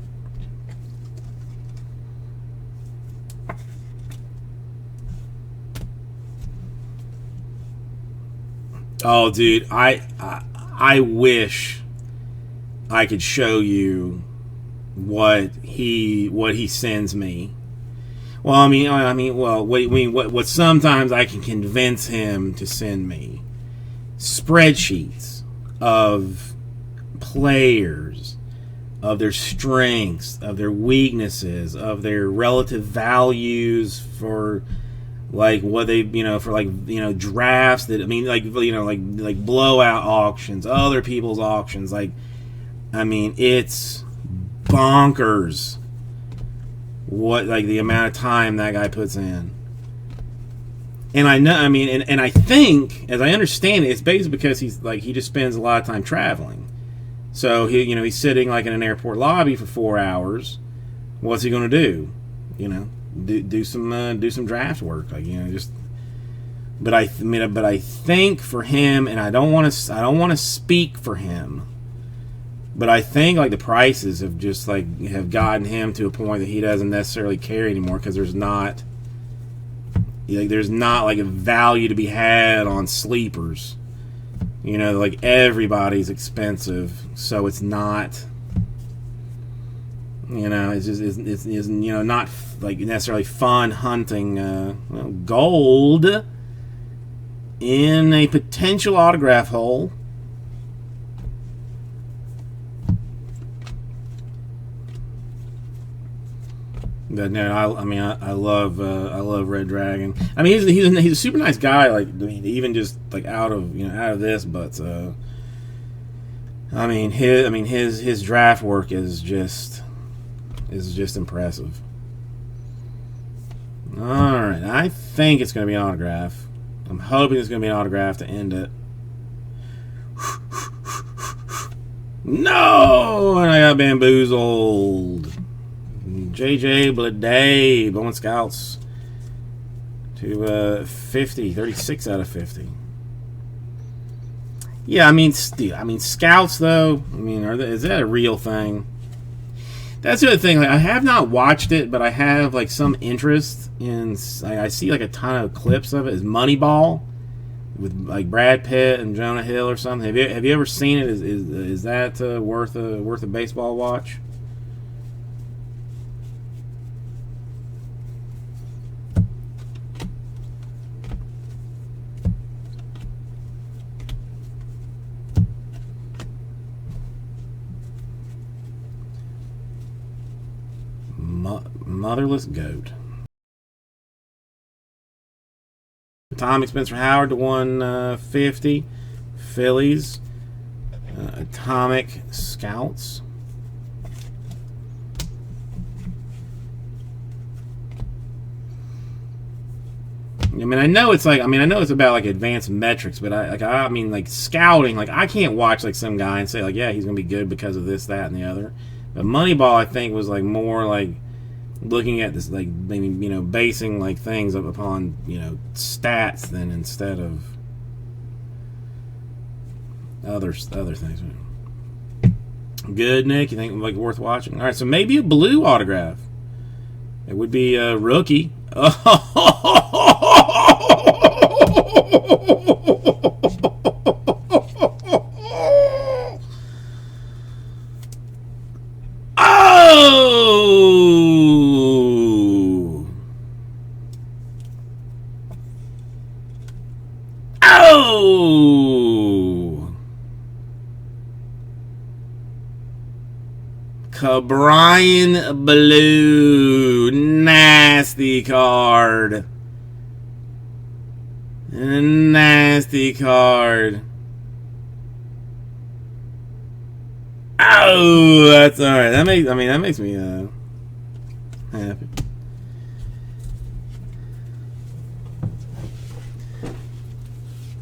Oh, dude, I wish I could show you what he sends me. Well, what sometimes I can convince him to send me spreadsheets of players, of their strengths, of their weaknesses, of their relative values for like what they for drafts that like blowout auctions, other people's auctions. Like, I mean, it's bonkers what the amount of time that guy puts in. And I know, and I think, as I understand it, it's basically because he just spends a lot of time traveling. So he's sitting like in an airport lobby for 4 hours. What's he going to do? Do some draft work, But I think for him, and I don't want to speak for him, but I think the prices have gotten him to a point that he doesn't necessarily care anymore, because there's not a value to be had on sleepers. Everybody's expensive, so it's not. It's not necessarily fun hunting gold in a potential autograph hole. But no, I love Red Dragon. I mean, he's a super nice guy. Even just out of this, but his draft work is just impressive. All right, I think it's going to be an autograph. I'm hoping it's going to be an autograph to end it. No, and I got bamboozled. JJ Bleday, Bowman Scouts to 50, 36 out of 50. Yeah, Scouts though. Is that a real thing? That's the other thing. I have not watched it, but I have some interest in. I see a ton of clips of it. Is Moneyball with Brad Pitt and Jonah Hill or something? Have you ever seen it? Is that worth a baseball watch? Motherless Goat. Atomic Spencer Howard to 150. Phillies. Atomic Scouts. I know it's about advanced metrics, but scouting, I can't watch some guy and say yeah, he's gonna be good because of this, that, and the other. But Moneyball, I think, was more looking at this, maybe basing things upon stats than instead of other things. Good, Nick. You think worth watching? All right, so maybe a blue autograph. It would be a rookie. Brian Blue. Nasty card. Nasty card. Oh, that's all right. That makes me happy.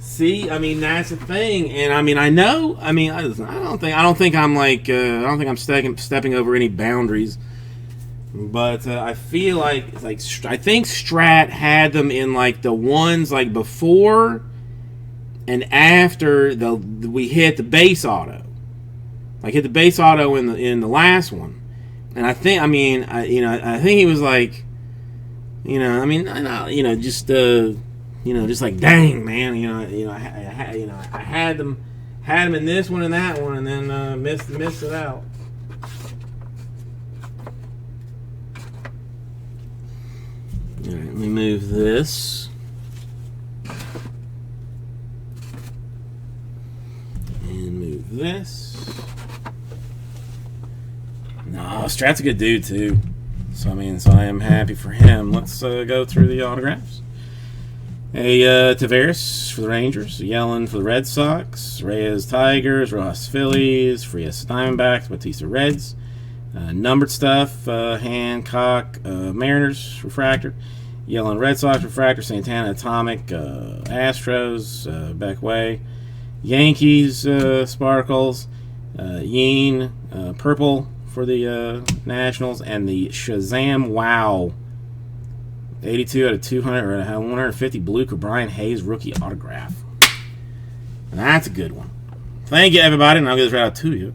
See, that's the thing, and I know, I don't think I'm like, I don't think I'm stepping over any boundaries, but I feel like I think Strat had them in like the ones like before and after we hit the base auto, like hit the base auto in the last one, and I think, I think he was like, just like, dang, man, I had them in this one and that one, and then missed it out. All right, let me move this. And move this. No, Strat's a good dude too. So I am happy for him. Let's go through the autographs. Tavares for the Rangers, Yellen for the Red Sox, Reyes Tigers, Rojas Phillies, Frias Diamondbacks, Batista Reds, numbered stuff, Hancock Mariners refractor, Yellen Red Sox refractor, Santana Atomic Astros, Beckway, Yankees Sparkles, Yeen purple for the Nationals, and the Shazam Wow 82 out of 200 or 150 blue Brian Hayes rookie autograph. That's a good one. Thank you, everybody, and I'll get this right out to you.